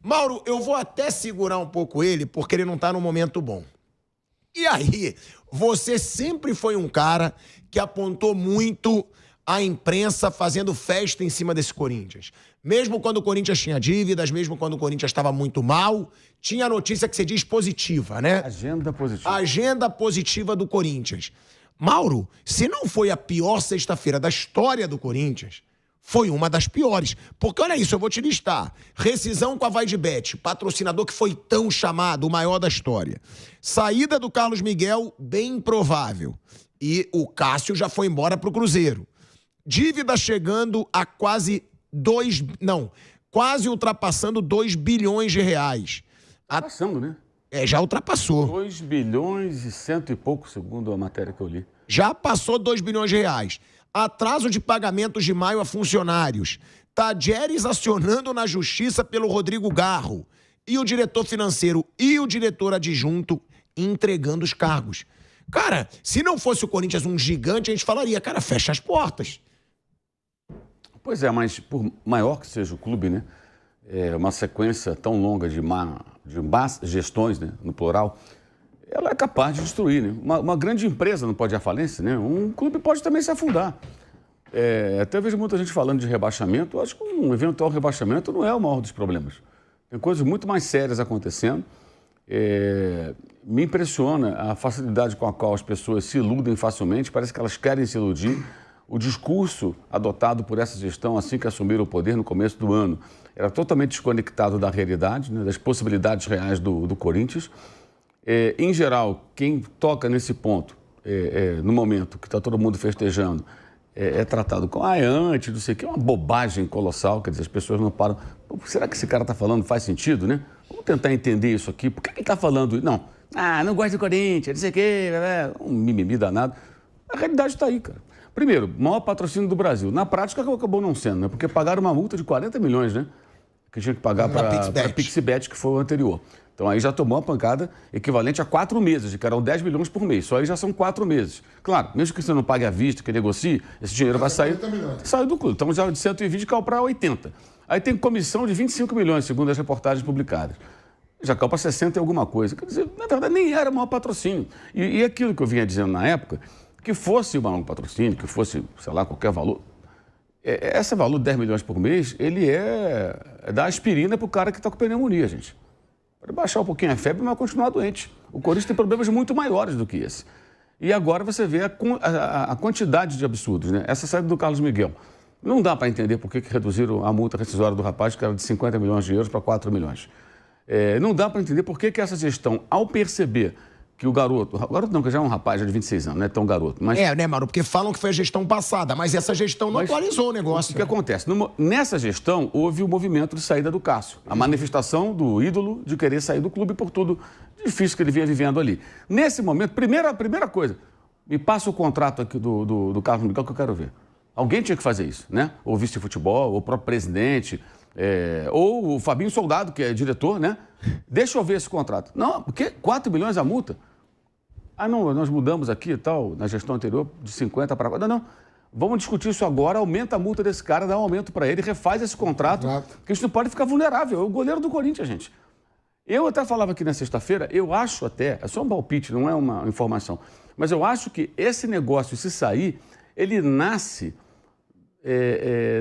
Mauro, eu vou até segurar um pouco ele, porque ele não tá num momento bom. E aí, você sempre foi um cara que apontou muito a imprensa fazendo festa em cima desse Corinthians. Mesmo quando o Corinthians tinha dívidas, mesmo quando o Corinthians estava muito mal, tinha a notícia que você diz positiva, né? Agenda positiva. Agenda positiva do Corinthians. Mauro, se não foi a pior sexta-feira da história do Corinthians, foi uma das piores. Porque olha isso, eu vou te listar. Rescisão com a Vai de Bet, patrocinador que foi tão chamado, o maior da história. Saída do Carlos Miguel, bem improvável. E o Cássio já foi embora pro Cruzeiro. Dívida chegando a quase ultrapassando 2 bilhões de reais. Passando, né? Já ultrapassou. 2 bilhões e cento e pouco, segundo a matéria que eu li. Já passou 2 bilhões de reais. Atraso de pagamentos de maio a funcionários. Tadieres acionando na justiça pelo Rodrigo Garro. E o diretor financeiro e o diretor adjunto entregando os cargos. Cara, se não fosse o Corinthians um gigante, a gente falaria, cara, fecha as portas. Pois é, mas por maior que seja o clube, né? Uma sequência tão longa de más gestões, né, no plural, ela é capaz de destruir, né? Uma grande empresa não pode ir à falência, né? Um clube pode também se afundar. Até vejo muita gente falando de rebaixamento. Eu acho que um eventual rebaixamento não é o maior dos problemas. Tem coisas muito mais sérias acontecendo. Me impressiona a facilidade com a qual as pessoas se iludem facilmente. Parece que elas querem se iludir. O discurso adotado por essa gestão assim que assumiram o poder no começo do ano era totalmente desconectado da realidade, né, das possibilidades reais do Corinthians. Em geral, quem toca nesse ponto, no momento que está todo mundo festejando, é tratado como, antes, não sei o que, é uma bobagem colossal, quer dizer, as pessoas não param. Será que esse cara está falando faz sentido, né? Vamos tentar entender isso aqui. Por que ele está falando isso? Não gosta do Corinthians, não sei o quê, um mimimi danado. A realidade está aí, cara. Primeiro, maior patrocínio do Brasil. Na prática, acabou não sendo, né? Porque pagaram uma multa de 40 milhões, né? Que tinha que pagar para a Pixbet, que foi o anterior. Então aí já tomou uma pancada equivalente a 4 meses, que eram 10 milhões por mês. Só aí já são 4 meses. Claro, mesmo que você não pague à vista, que negocie, esse dinheiro vai sair do clube. Então já de 120 caiu para 80. Aí tem comissão de 25 milhões, segundo as reportagens publicadas. Já caiu para 60 e alguma coisa. Quer dizer, na verdade, nem era o maior patrocínio. E aquilo que eu vinha dizendo na época, que fosse o maior patrocínio, que fosse, sei lá, qualquer valor, esse valor de 10 milhões por mês, ele é dar aspirina para o cara que está com pneumonia, gente. Pode baixar um pouquinho a febre, mas continuar doente. O Corinthians tem problemas muito maiores do que esse. E agora você vê a quantidade de absurdos, né? Essa saída do Carlos Miguel. Não dá para entender por que reduziram a multa rescisória do rapaz, que era de 50 milhões de euros para 4 milhões. Não dá para entender por que essa gestão, ao perceber que o garoto não, que já é um rapaz já de 26 anos, não é tão garoto. Mas... né, Mauro? Porque falam que foi a gestão passada, mas essa gestão não atualizou o negócio. O que acontece? Nessa gestão, houve o movimento de saída do Cássio. A manifestação do ídolo de querer sair do clube por tudo difícil que ele vinha vivendo ali. Nesse momento, a primeira coisa, me passa o contrato aqui do Carlos Miguel que eu quero ver. Alguém tinha que fazer isso, né? Ou vice-futebol, ou o próprio presidente, ou o Fabinho Soldado, que é diretor, né? Deixa eu ver esse contrato. Não, porque 4 milhões a multa? Não, nós mudamos aqui e tal, na gestão anterior, de 50 para 4. Não, vamos discutir isso agora, aumenta a multa desse cara, dá um aumento para ele, refaz esse contrato, porque isso não pode ficar vulnerável. É o goleiro do Corinthians, gente. Eu até falava aqui na sexta-feira, eu acho até, é só um palpite, não é uma informação, mas eu acho que esse negócio, se sair, ele nasce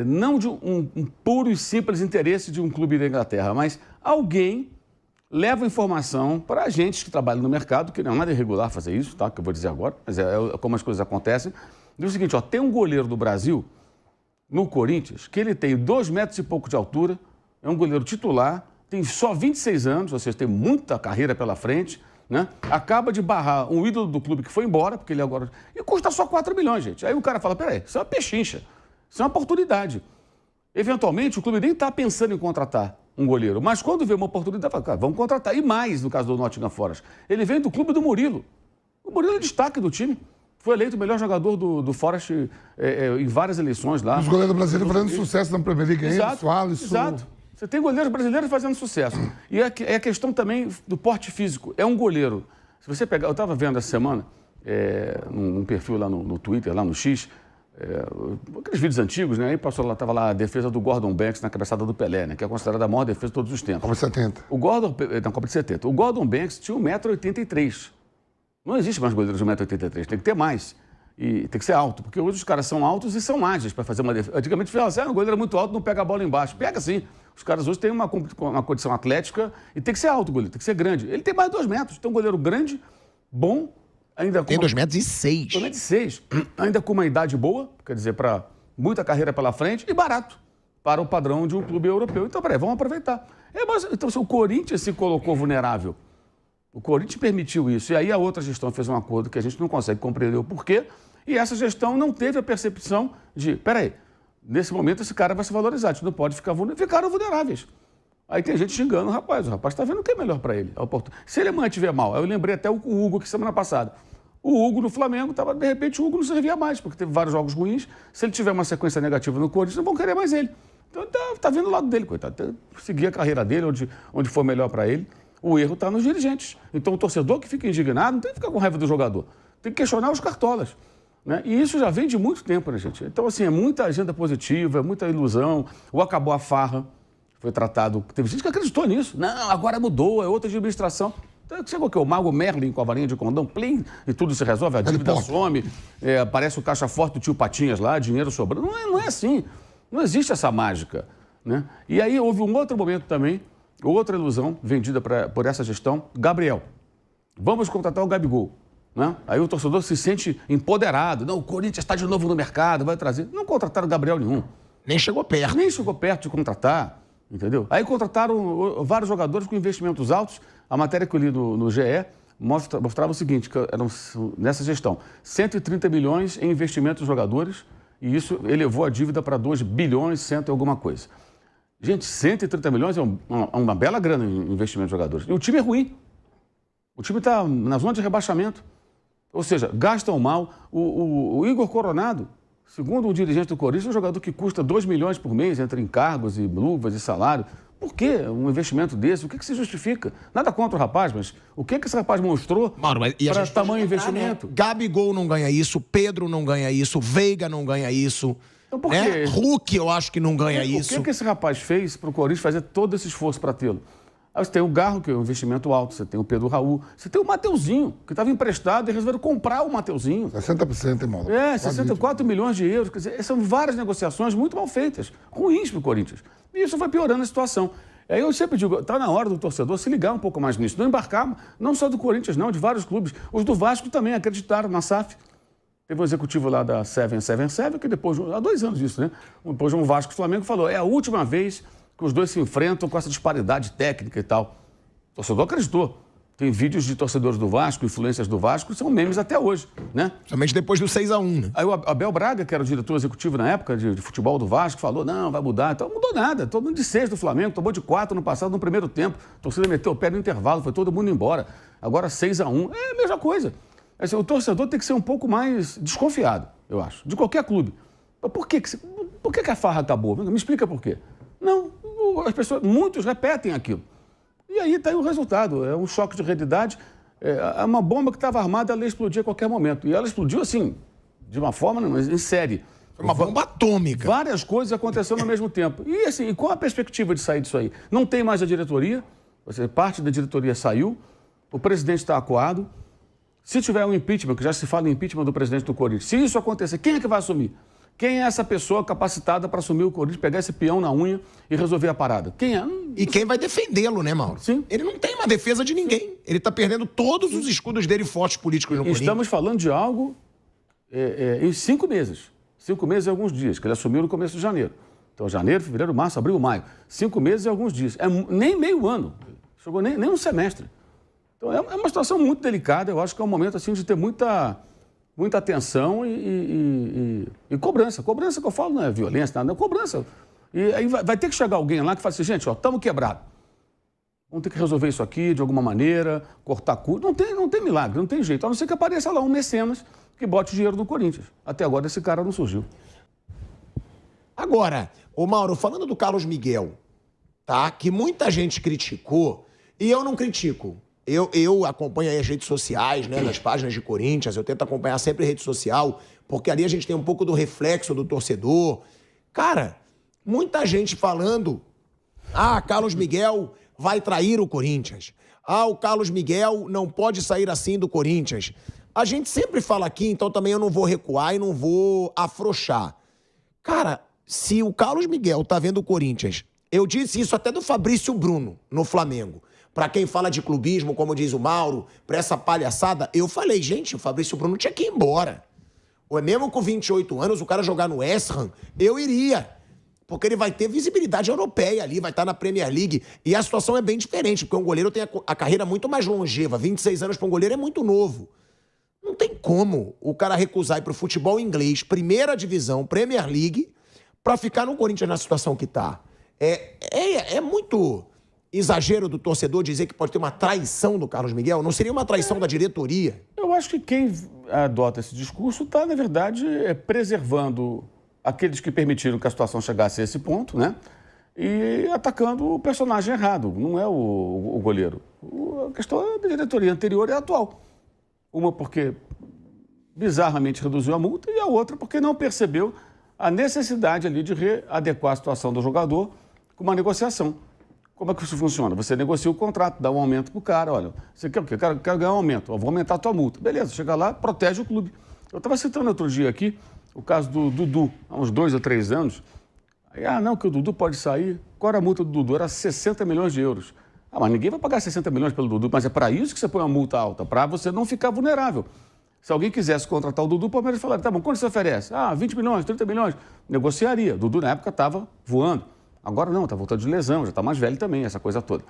não de um puro e simples interesse de um clube da Inglaterra, mas alguém leva informação para agentes que trabalham no mercado, que não é nada irregular fazer isso, tá? Que eu vou dizer agora, mas é como as coisas acontecem. Diz o seguinte, tem um goleiro do Brasil, no Corinthians, que ele tem 2 metros e pouco de altura, é um goleiro titular, tem só 26 anos, ou seja, tem muita carreira pela frente, né? Acaba de barrar um ídolo do clube que foi embora, porque ele agora... E custa só 4 milhões, gente. Aí o cara fala, peraí, isso é uma pechincha, isso é uma oportunidade. Eventualmente, o clube nem está pensando em contratar um goleiro, mas quando vê uma oportunidade, fala, cara, vamos contratar. E mais, no caso do Nottingham Forest, ele vem do clube do Murilo. O Murilo é destaque do time. Foi eleito o melhor jogador do Forest em várias eleições lá. Os goleiros brasileiros fazendo sucesso na Premier League ainda, Suárez. Exato. Você tem goleiros brasileiros fazendo sucesso. E é a questão também do porte físico. É um goleiro. Se você pegar... Eu estava vendo essa semana, num perfil lá no Twitter, lá no X, aqueles vídeos antigos, né? Aí passou lá, estava lá a defesa do Gordon Banks na cabeçada do Pelé, né? Que é considerada a maior defesa de todos os tempos. Copa de 70. Na Copa de 70. O Gordon Banks tinha 1,83 m. Não existe mais goleiros de 1,83 m, tem que ter mais. E tem que ser alto, porque hoje os caras são altos e são ágeis para fazer uma defesa. Antigamente falava assim, o goleiro é muito alto, não pega a bola embaixo. Pega sim. Os caras hoje têm uma condição atlética e tem que ser alto o goleiro, tem que ser grande. Ele tem mais de 2 metros, tem um goleiro grande, bom, ainda com... Tem 2,06 m. 2,06 m, ainda com uma idade boa, quer dizer, para muita carreira pela frente e barato para o padrão de um clube europeu. Então, peraí, vamos aproveitar. Então, se o Corinthians se colocou vulnerável, o Corinthians permitiu isso, e aí a outra gestão fez um acordo que a gente não consegue compreender o porquê, e essa gestão não teve a percepção de, peraí, nesse momento esse cara vai se valorizar, a gente não pode ficar vulnerável. Ficaram vulneráveis. Aí tem gente xingando o rapaz está vendo o que é melhor para ele. Se ele mantiver mal, eu lembrei até o Hugo aqui semana passada. O Hugo no Flamengo, de repente o Hugo não servia mais, porque teve vários jogos ruins. Se ele tiver uma sequência negativa no Corinthians, não vão querer mais ele. Então tá vendo o lado dele, coitado. Seguir a carreira dele, onde for melhor para ele. O erro está nos dirigentes. Então o torcedor que fica indignado não tem que ficar com raiva do jogador. Tem que questionar os cartolas. Né? E isso já vem de muito tempo, né, gente? Então, assim, é muita agenda positiva, é muita ilusão. Ou acabou a farra, foi tratado... Teve gente que acreditou nisso. Não, agora mudou, é outra administração. Então, chegou o Mago Merlin com a varinha de condão, plim, e tudo se resolve, a dívida some, aparece o caixa forte do tio Patinhas lá, dinheiro sobrando. Não é assim. Não existe essa mágica. Né? E aí houve um outro momento também, outra ilusão vendida por essa gestão, Gabriel. Vamos contratar o Gabigol. Né? Aí o torcedor se sente empoderado. Não, o Corinthians está de novo no mercado, vai trazer. Não contrataram Gabriel nenhum. Nem chegou perto. Nem chegou perto de contratar, entendeu? Aí contrataram vários jogadores com investimentos altos. A matéria que eu li no GE mostrava o seguinte, que eram, nessa gestão, 130 milhões em investimentos dos jogadores, e isso elevou a dívida para 2 bilhões, 100 e alguma coisa. Gente, 130 milhões é uma bela grana em investimento de jogadores. E o time é ruim. O time está na zona de rebaixamento. Ou seja, gastam mal. O Igor Coronado, segundo o dirigente do Corinthians, é um jogador que custa 2 milhões por mês, entre encargos e luvas e salário. Por que um investimento desse? O que se justifica? Nada contra o rapaz, mas o que esse rapaz mostrou para tamanho investimento? Né? Gabigol não ganha isso, Pedro não ganha isso, Veiga não ganha isso. Então, por quê? Hulk eu acho que não ganha isso. O que esse rapaz fez para o Corinthians fazer todo esse esforço para tê-lo? Aí você tem o Garro, que é um investimento alto, você tem o Pedro Raul, você tem o Mateuzinho, que estava emprestado e resolveram comprar o Mateuzinho. 60%, irmão. 64 milhões de euros. Quer dizer, são várias negociações muito mal feitas, ruins para o Corinthians. E isso vai piorando a situação. Aí eu sempre digo, está na hora do torcedor se ligar um pouco mais nisso, não embarcar, não só do Corinthians, não, de vários clubes. Os do Vasco também acreditaram na SAF. Teve um executivo lá da 777, que depois, há 2 anos isso, né? Depois um Vasco e Flamengo falou, é a última vez que os dois se enfrentam com essa disparidade técnica e tal. O torcedor acreditou. Tem vídeos de torcedores do Vasco, influências do Vasco, que são memes até hoje, né? Somente depois do 6-1, né? Aí o Abel Braga, que era o diretor executivo na época de futebol do Vasco, falou, não, vai mudar. Então não mudou nada. Todo mundo de 6 do Flamengo, tomou de 4 no passado, no primeiro tempo. A torcida meteu o pé no intervalo, foi todo mundo embora. Agora 6-1. É a mesma coisa. Assim, o torcedor tem que ser um pouco mais desconfiado, eu acho, de qualquer clube. Por que a farra acabou? Me explica por quê. Não, as pessoas, muitos repetem aquilo. E aí está aí o resultado, é um choque de realidade, é uma bomba que estava armada, ela ia explodir a qualquer momento. E ela explodiu assim, de uma forma, mas em série. Uma bomba atômica. Várias coisas acontecendo ao mesmo tempo. E assim, qual a perspectiva de sair disso aí? Não tem mais a diretoria, parte da diretoria saiu, o presidente está acuado. Se tiver um impeachment, que já se fala em impeachment do presidente do Corinthians, se isso acontecer, quem é que vai assumir? Quem é essa pessoa capacitada para assumir o Corinthians, pegar esse peão na unha e resolver a parada? Quem é? E quem vai defendê-lo, né, Mauro? Sim. Ele não tem uma defesa de ninguém. Ele está perdendo todos os escudos dele fortes políticos no Corinthians. Estamos falando de algo em 5 meses. 5 meses e alguns dias, que ele assumiu no começo de janeiro. Então, janeiro, fevereiro, março, abril, maio. 5 meses e alguns dias. Nem meio ano. Chegou nem um semestre. Então, é uma situação muito delicada. Eu acho que é um momento assim, de ter muita atenção e cobrança. Cobrança que eu falo não é violência, nada, é cobrança. E aí vai ter que chegar alguém lá que fala assim, gente, ó, estamos quebrados. Vamos ter que resolver isso aqui de alguma maneira, cortar custo. Não tem milagre, não tem jeito. A não ser que apareça lá um mecenas que bote o dinheiro do Corinthians. Até agora esse cara não surgiu. Agora, ô Mauro, falando do Carlos Miguel, tá? Que muita gente criticou, e eu não critico. Eu acompanho aí as redes sociais, né, nas páginas de Corinthians, eu tento acompanhar sempre rede social, porque ali a gente tem um pouco do reflexo do torcedor. Cara, muita gente falando, Carlos Miguel vai trair o Corinthians. O Carlos Miguel não pode sair assim do Corinthians. A gente sempre fala aqui, então também eu não vou recuar e não vou afrouxar. Cara, se o Carlos Miguel tá vendo o Corinthians, eu disse isso até do Fabrício Bruno no Flamengo. Pra quem fala de clubismo, como diz o Mauro, pra essa palhaçada, eu falei, gente, o Fabrício Bruno tinha que ir embora. Mesmo com 28 anos, o cara jogar no West Ham, eu iria. Porque ele vai ter visibilidade europeia ali, vai estar na Premier League. E a situação é bem diferente, porque um goleiro tem a carreira muito mais longeva. 26 anos para um goleiro é muito novo. Não tem como o cara recusar ir pro futebol inglês, primeira divisão, Premier League, para ficar no Corinthians na situação que tá. É muito exagero do torcedor dizer que pode ter uma traição do Carlos Miguel? Não seria uma traição da diretoria? Eu acho que quem adota esse discurso está, na verdade, preservando aqueles que permitiram que a situação chegasse a esse ponto, né? E atacando o personagem errado, não é o goleiro. A questão é da diretoria anterior e atual. Uma porque bizarramente reduziu a multa e a outra porque não percebeu a necessidade ali de readequar a situação do jogador com uma negociação. Como é que isso funciona? Você negocia o contrato, dá um aumento para o cara. Olha, você quer o quê? Quero ganhar um aumento. Vou aumentar a tua multa. Beleza, chega lá, protege o clube. Eu estava citando outro dia aqui o caso do Dudu, há uns 2 ou 3 anos. Aí, não, que o Dudu pode sair. Qual era a multa do Dudu? Era 60 milhões de euros. Mas ninguém vai pagar 60 milhões pelo Dudu. Mas é para isso que você põe uma multa alta, para você não ficar vulnerável. Se alguém quisesse contratar o Dudu, o Palmeiras falaria, tá bom, quanto você oferece? 20 milhões, 30 milhões. Negociaria. Dudu, na época, estava voando. Agora não, está voltando de lesão, já está mais velho também, essa coisa toda.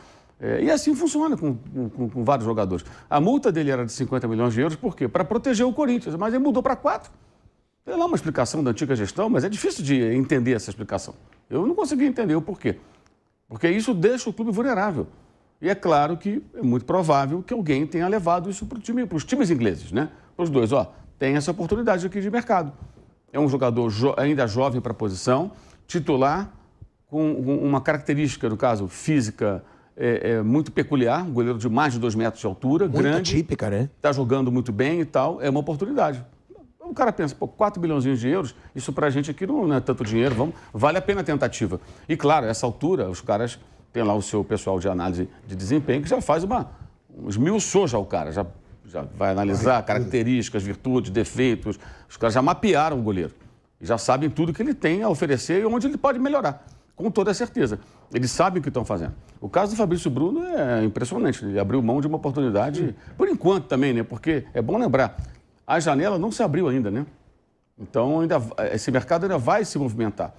E assim funciona com vários jogadores. A multa dele era de 50 milhões de euros, por quê? Para proteger o Corinthians, mas ele mudou para 4. Tem lá uma explicação da antiga gestão, mas é difícil de entender essa explicação. Eu não consegui entender o porquê. Porque isso deixa o clube vulnerável. E é claro que é muito provável que alguém tenha levado isso para os times ingleses, né? Para os dois, tem essa oportunidade aqui de mercado. É um jogador ainda jovem para a posição, titular, com uma característica, no caso, física muito peculiar, um goleiro de mais de 2 metros de altura, muito grande. Típica, né? Está jogando muito bem e tal, é uma oportunidade. O cara pensa, 4 bilhões de euros, isso pra gente aqui não é tanto dinheiro, vale a pena a tentativa. E claro, essa altura, os caras têm lá o seu pessoal de análise de desempenho que já faz esmiuçou já o cara, já vai analisar características, virtudes, defeitos. Os caras já mapearam o goleiro e já sabem tudo que ele tem a oferecer e onde ele pode melhorar. Com toda certeza. Eles sabem o que estão fazendo. O caso do Fabrício Bruno é impressionante. Ele abriu mão de uma oportunidade, por enquanto também, né? Porque é bom lembrar, a janela não se abriu ainda, né? Então, esse mercado ainda vai se movimentar.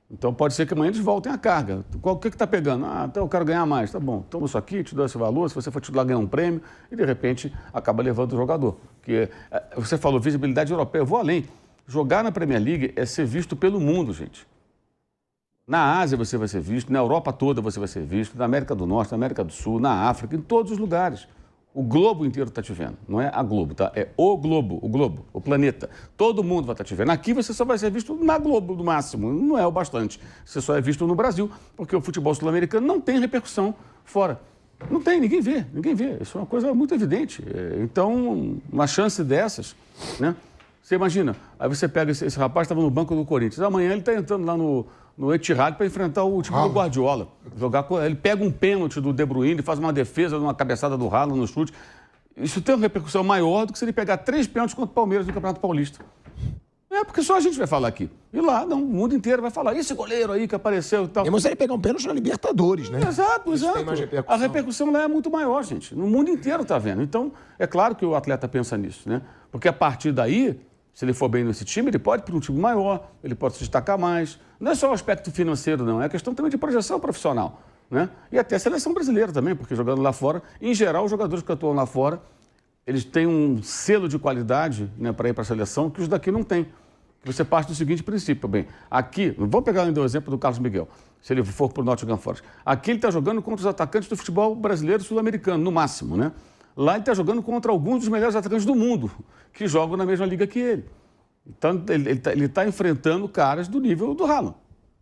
Então, pode ser que amanhã eles voltem à carga. O que está pegando? Então eu quero ganhar mais. Tá bom, toma isso aqui, te dou esse valor. Se você for te lá ganhar um prêmio, e de repente acaba levando o jogador. Porque você falou visibilidade europeia. Eu vou além. Jogar na Premier League é ser visto pelo mundo, gente. Na Ásia você vai ser visto, na Europa toda você vai ser visto, na América do Norte, na América do Sul, na África, em todos os lugares. O globo inteiro está te vendo. Não é a Globo, tá? É o globo, o planeta. Todo mundo vai estar te vendo. Aqui você só vai ser visto na Globo, no máximo. Não é o bastante. Você só é visto no Brasil, porque o futebol sul-americano não tem repercussão fora. Não tem, ninguém vê, ninguém vê. Isso é uma coisa muito evidente. Então, uma chance dessas, né? Você imagina, aí você pega esse rapaz que estava no banco do Corinthians. Amanhã ele está entrando lá no Etihad para enfrentar o time do Guardiola. Ele pega um pênalti do De Bruyne, faz uma defesa, uma cabeçada do Haaland no chute. Isso tem uma repercussão maior do que se ele pegar 3 pênaltis contra o Palmeiras no Campeonato Paulista. Porque só a gente vai falar aqui. E lá, não, o mundo inteiro vai falar. Esse goleiro aí que apareceu e tal. Mas ele pegar um pênalti na Libertadores, né? Exato. A repercussão lá é muito maior, gente. No mundo inteiro está vendo. Então, é claro que o atleta pensa nisso, né? Porque a partir daí, se ele for bem nesse time, ele pode ir para um time maior, ele pode se destacar mais. Não é só o aspecto financeiro, não. É questão também de projeção profissional, né? E até a seleção brasileira também, porque jogando lá fora, em geral, os jogadores que atuam lá fora, eles têm um selo de qualidade, né, para ir para a seleção que os daqui não têm. Você parte do seguinte princípio, bem, aqui, vamos pegar ainda o exemplo do Carlos Miguel, se ele for para o Nottingham Forest. Aqui ele está jogando contra os atacantes do futebol brasileiro e sul-americano, no máximo, né? Lá ele está jogando contra alguns dos melhores atacantes do mundo, que jogam na mesma liga que ele. Então, ele está enfrentando caras do nível do Haaland,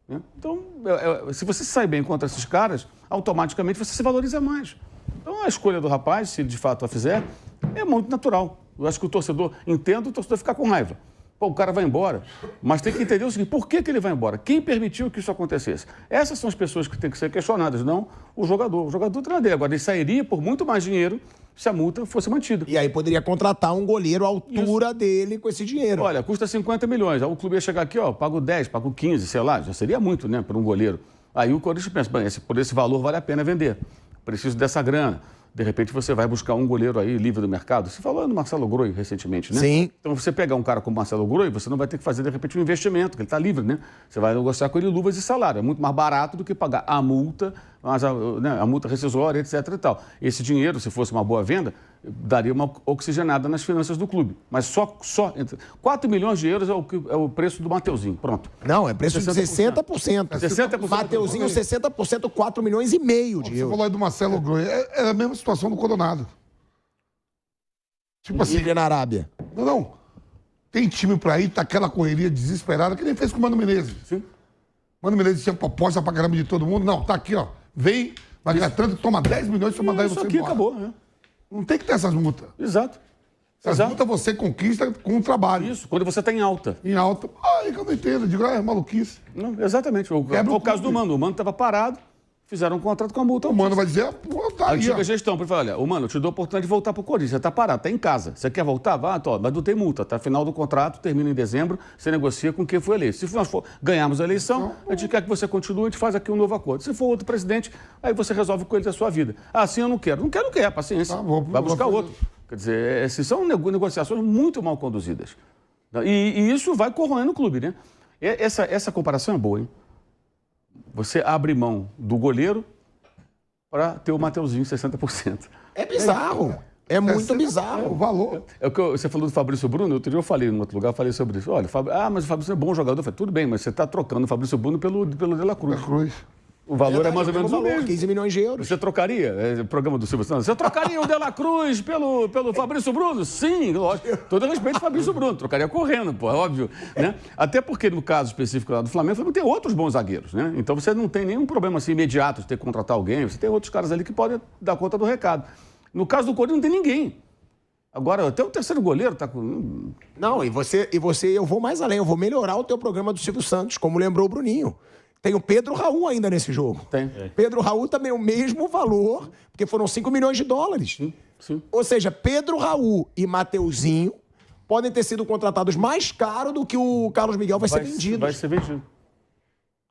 né? Então, se você sai bem contra esses caras, automaticamente você se valoriza mais. Então, a escolha do rapaz, se ele de fato a fizer, é muito natural. Eu acho que o torcedor, entendo o torcedor ficar com raiva. Pô, o cara vai embora. Mas tem que entender o seguinte, por que ele vai embora? Quem permitiu que isso acontecesse? Essas são as pessoas que têm que ser questionadas, não o jogador. O jogador tem. Agora, ele sairia por muito mais dinheiro se a multa fosse mantida. E aí poderia contratar um goleiro à altura dele com esse dinheiro. Olha, custa 50 milhões. Aí o clube ia chegar aqui, ó, pago 10, pago 15, sei lá, já seria muito, né, para um goleiro. Aí o Corinthians pensa, bem, por esse valor vale a pena vender. Preciso dessa grana. De repente você vai buscar um goleiro aí livre do mercado. Você falou do Marcelo Groi recentemente, né? Sim. Então você pegar um cara como Marcelo Groi, você não vai ter que fazer de repente um investimento, que ele está livre, né? Você vai negociar com ele luvas e salário. É muito mais barato do que pagar a multa, a multa rescisória, etc. e tal. Esse dinheiro, se fosse uma boa venda, daria uma oxigenada nas finanças do clube. Mas só 4 milhões de euros é o preço do Mateuzinho. Pronto. Não, é preço de 60%. 60%. Mateuzinho, 60%, 4 milhões e meio de Você euros. falou aí do Marcelo Groi. É a mesma situação do Coronado. Tipo assim. Líder na Arábia. Não. Tem time pra ir, tá aquela correria desesperada, que nem fez com o Mano Menezes. Sim. Mano Menezes tinha proposta pra caramba de todo mundo. Não, tá aqui, ó. Vem, vai ganhar tanto, toma 10 milhões pra mandar Isso você aqui embora. acabou, né? Não tem que ter essas multas. Exato. Essas multas você conquista com o trabalho. Isso, quando você está em alta. Em alta. Aí que eu não entendo. Eu digo, é maluquice. Não, exatamente. Foi o caso do Mano. O Mano estava parado, fizeram um contrato com a multa. O Mano vai dizer, pô, tá A aí, antiga ó. gestão, para falar, olha, Mano, eu te dou a oportunidade de voltar para o Corinthians. Você está parado, está em casa. Você quer voltar? Vá, mas não tem multa. Tá final do contrato, termina em dezembro, você negocia com quem foi eleito. Se nós ganharmos a eleição, a gente quer que você continue, a gente faz aqui um novo acordo. Se for outro presidente, aí você resolve com ele a sua vida. Ah, assim eu não quero. Não quer, paciência. Tá, vai buscar outro. Quer dizer, essas são negociações muito mal conduzidas. E isso vai corroendo o clube, né? Essa comparação é boa, hein? Você abre mão do goleiro para ter o Mateuzinho 60%. É bizarro. É muito bizarro. O valor. É o que você falou do Fabrício Bruno, outro dia eu falei em outro lugar, eu falei sobre isso. Olha, mas o Fabrício é bom jogador. Eu falei, tudo bem, mas você está trocando o Fabrício Bruno pelo De La Cruz. Da Cruz. O valor é mais ou menos o mesmo. 15 milhões de euros. Você trocaria? É o programa do Silvio Santos. Você trocaria o De La Cruz pelo Fabrício Bruno? Sim, lógico. Todo respeito ao Fabrício Bruno. Trocaria correndo, pô, é óbvio. Né? Até porque, no caso específico lá do Flamengo, tem outros bons zagueiros. Né? Então você não tem nenhum problema assim, imediato de ter que contratar alguém. Você tem outros caras ali que podem dar conta do recado. No caso do Corinthians, não tem ninguém. Agora, até o terceiro goleiro tá com... Não, e você, eu vou mais além. Eu vou melhorar o teu programa do Silvio Santos, como lembrou o Bruninho. Tem o Pedro Raul ainda nesse jogo. Tem. Pedro Raul também é o mesmo valor, porque foram 5 milhões de dólares. Sim. Ou seja, Pedro Raul e Mateuzinho podem ter sido contratados mais caro do que o Carlos Miguel vai ser vendido. Vai ser vendido.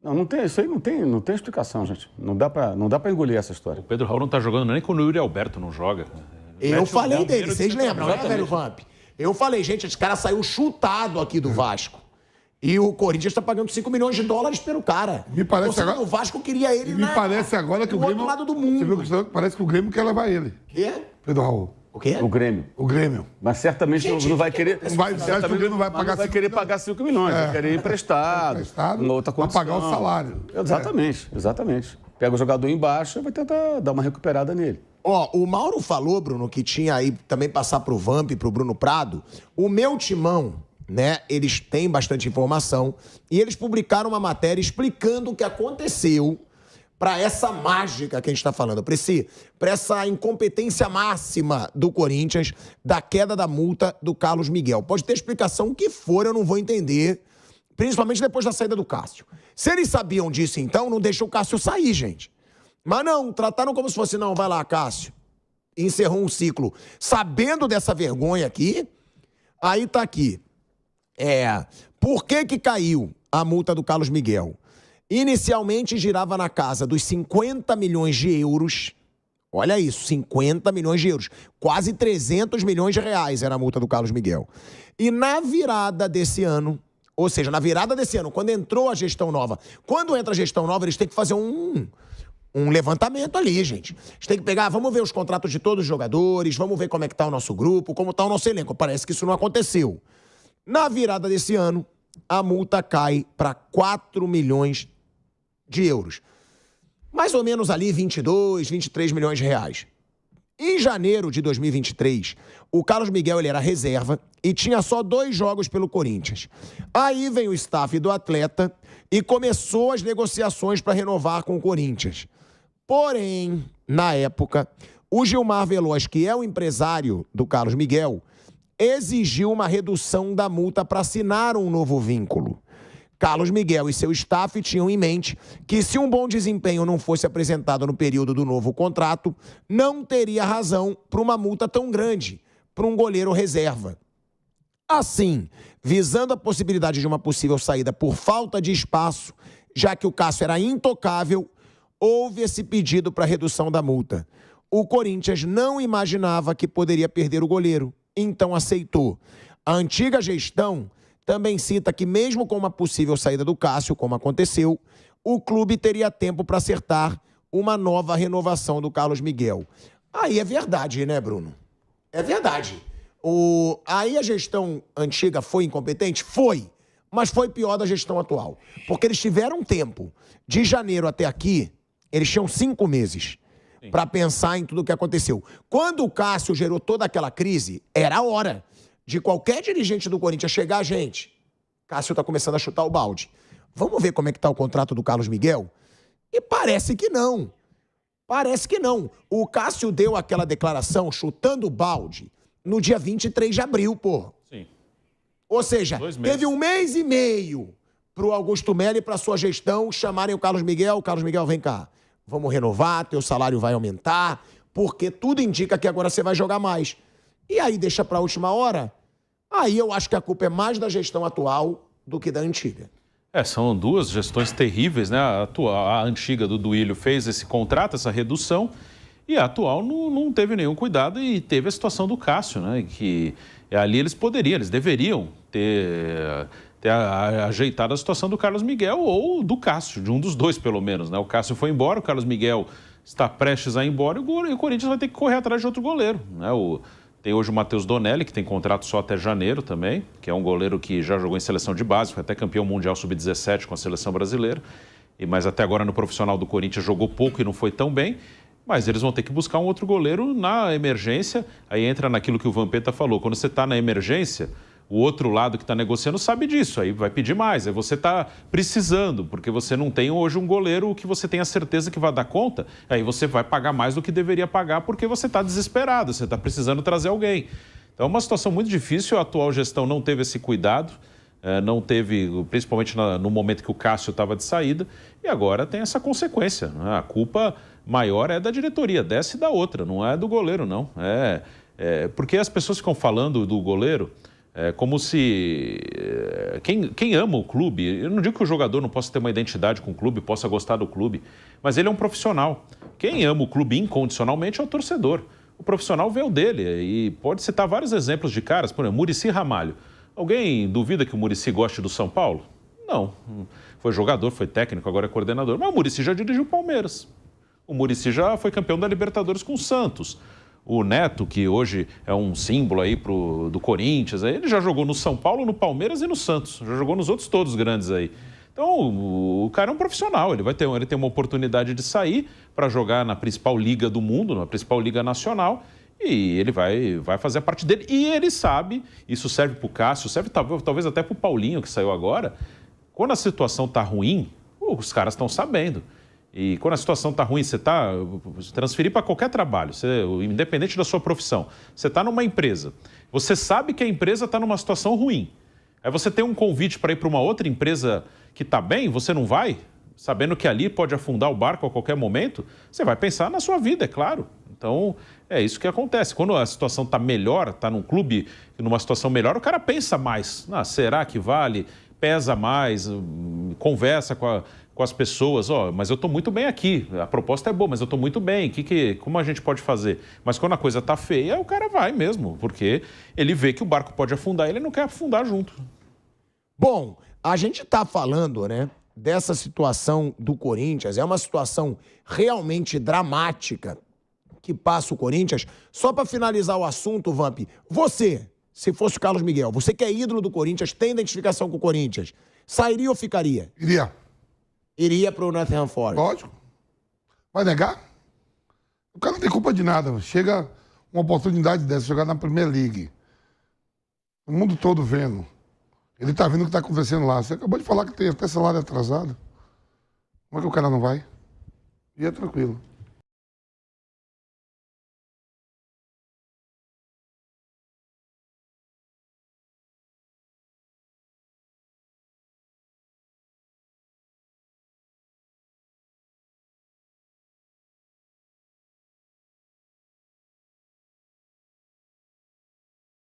Não tem, isso aí não tem explicação, gente. Não dá pra engolir essa história. O Pedro Raul não tá jogando nem quando o Yuri Alberto não joga. Eu falei dele, vocês lembram, né, velho Vamp? Eu falei, gente, esse cara saiu chutado aqui do Vasco. E o Corinthians está pagando 5 milhões de dólares pelo cara. Me parece agora... O Vasco queria ele Me parece agora que o Grêmio... outro lado do mundo. Você viu que parece que o Grêmio quer levar ele. Quê? Pedro Raul. O quê? O Grêmio. O Grêmio. Mas certamente não vai querer... Não vai, você acha que o Grêmio não vai pagar 5 milhões? Não vai querer pagar 5 milhões, vai querer emprestado. Uma outra para condição. pagar o salário. Exatamente. Pega o jogador em baixa e vai tentar dar uma recuperada nele. Ó, o Mauro falou, Bruno, que tinha aí também passar pro Vamp e pro Bruno Prado. O meu timão, né, eles têm bastante informação e eles publicaram uma matéria explicando o que aconteceu para essa mágica que a gente está falando, para essa incompetência máxima do Corinthians, da queda da multa do Carlos Miguel. Pode ter explicação que for, eu não vou entender, principalmente depois da saída do Cássio. Se eles sabiam disso, então, não deixa o Cássio sair, gente. Mas não, trataram como se fosse, não, vai lá, Cássio. Encerrou um ciclo. Sabendo dessa vergonha aqui, aí tá aqui. Por que caiu a multa do Carlos Miguel? Inicialmente girava na casa dos 50 milhões de euros. Olha isso, 50 milhões de euros. Quase 300 milhões de reais era a multa do Carlos Miguel. E na virada desse ano, ou seja, na virada desse ano, quando entrou a gestão nova, quando entra a gestão nova, eles têm que fazer um levantamento ali, gente. Eles têm que pegar, vamos ver os contratos de todos os jogadores, vamos ver como é que tá o nosso grupo, como tá o nosso elenco. Parece que isso não aconteceu. Na virada desse ano, a multa cai para 4 milhões de euros. Mais ou menos ali 22, 23 milhões de reais. Em janeiro de 2023, o Carlos Miguel ele era reserva e tinha só 2 jogos pelo Corinthians. Aí vem o staff do atleta e começou as negociações para renovar com o Corinthians. Porém, na época, o Gilmar Veloz, que é o empresário do Carlos Miguel, exigiu uma redução da multa para assinar um novo vínculo. Carlos Miguel e seu staff tinham em mente que, se um bom desempenho não fosse apresentado no período do novo contrato, não teria razão para uma multa tão grande para um goleiro reserva. Assim, visando a possibilidade de uma possível saída por falta de espaço, já que o Cássio era intocável, houve esse pedido para redução da multa. O Corinthians não imaginava que poderia perder o goleiro, então aceitou. A antiga gestão também cita que, mesmo com uma possível saída do Cássio, como aconteceu, o clube teria tempo para acertar uma nova renovação do Carlos Miguel. Aí é verdade, né, Bruno? É verdade. Aí a gestão antiga foi incompetente? Foi. Mas foi pior da gestão atual. Porque eles tiveram tempo. De janeiro até aqui, eles tinham 5 meses para pensar em tudo o que aconteceu. Quando o Cássio gerou toda aquela crise, era a hora de qualquer dirigente do Corinthians chegar, gente, Cássio está começando a chutar o balde. Vamos ver como é que está o contrato do Carlos Miguel? E parece que não. Parece que não. O Cássio deu aquela declaração chutando o balde no dia 23 de abril, pô. Sim. Ou seja, teve 1 mês e meio pro Augusto Melo e pra sua gestão chamarem o Carlos Miguel. Carlos Miguel, vem cá. Vamos renovar, teu salário vai aumentar, porque tudo indica que agora você vai jogar mais. E aí deixa pra última hora? Aí eu acho que a culpa é mais da gestão atual do que da antiga. São duas gestões terríveis, né? A antiga do Duílio fez esse contrato, essa redução, e a atual não teve nenhum cuidado e teve a situação do Cássio, né? Que ali eles deveriam ter ajeitado a situação do Carlos Miguel ou do Cássio, de um dos dois pelo menos, né? O Cássio foi embora, o Carlos Miguel está prestes a ir embora e o Corinthians vai ter que correr atrás de outro goleiro, né? Tem hoje o Matheus Donelli, que tem contrato só até janeiro também, que é um goleiro que já jogou em seleção de base, foi até campeão mundial sub-17 com a seleção brasileira, mas até agora no profissional do Corinthians jogou pouco e não foi tão bem, mas eles vão ter que buscar um outro goleiro na emergência. Aí entra naquilo que o Vampeta falou, quando você está na emergência, o outro lado que está negociando sabe disso, aí vai pedir mais, aí você está precisando, porque você não tem hoje um goleiro que você tenha certeza que vai dar conta, aí você vai pagar mais do que deveria pagar porque você está desesperado, você está precisando trazer alguém. Então é uma situação muito difícil, a atual gestão não teve esse cuidado, não teve, principalmente no momento que o Cássio estava de saída, e agora tem essa consequência, né? A culpa maior é da diretoria, dessa e da outra, não é do goleiro não, porque as pessoas ficam falando do goleiro como se quem ama o clube, eu não digo que o jogador não possa ter uma identidade com o clube, possa gostar do clube, mas ele é um profissional. Quem ama o clube incondicionalmente é o torcedor. O profissional vê o dele e pode citar vários exemplos de caras, por exemplo, Muricy Ramalho. Alguém duvida que o Muricy goste do São Paulo? Não. Foi jogador, foi técnico, agora é coordenador. Mas o Muricy já dirigiu o Palmeiras. O Muricy já foi campeão da Libertadores com o Santos. O Neto, que hoje é um símbolo aí do Corinthians, ele já jogou no São Paulo, no Palmeiras e no Santos. Já jogou nos outros todos grandes aí. Então, o cara é um profissional, ele tem uma oportunidade de sair para jogar na principal liga do mundo, na principal liga nacional, e ele vai fazer a parte dele. E ele sabe, isso serve para o Cássio, serve talvez até para o Paulinho, que saiu agora, quando a situação está ruim, os caras estão sabendo. E quando a situação está ruim, você transferir para qualquer trabalho, independente da sua profissão, você está numa empresa, você sabe que a empresa está numa situação ruim. Aí você tem um convite para ir para uma outra empresa que está bem, você não vai, sabendo que ali pode afundar o barco a qualquer momento, você vai pensar na sua vida, é claro. Então, é isso que acontece. Quando a situação está melhor, está num clube, numa situação melhor, o cara pensa mais. Será que vale? Pesa mais, conversa com as pessoas, mas eu estou muito bem aqui, a proposta é boa, mas eu estou muito bem, como a gente pode fazer? Mas quando a coisa está feia, o cara vai mesmo, porque ele vê que o barco pode afundar e ele não quer afundar junto. Bom, a gente está falando, né, dessa situação do Corinthians, é uma situação realmente dramática que passa o Corinthians. Só para finalizar o assunto, Vamp, você, se fosse o Carlos Miguel, você que é ídolo do Corinthians, tem identificação com o Corinthians, sairia ou ficaria? Iria. Iria pro Nottingham Forest. Lógico. Vai negar? O cara não tem culpa de nada. Chega uma oportunidade dessa, jogar na Premier League. O mundo todo vendo. Ele tá vendo o que tá acontecendo lá. Você acabou de falar que tem até salário atrasado. Como é que o cara não vai? E é tranquilo.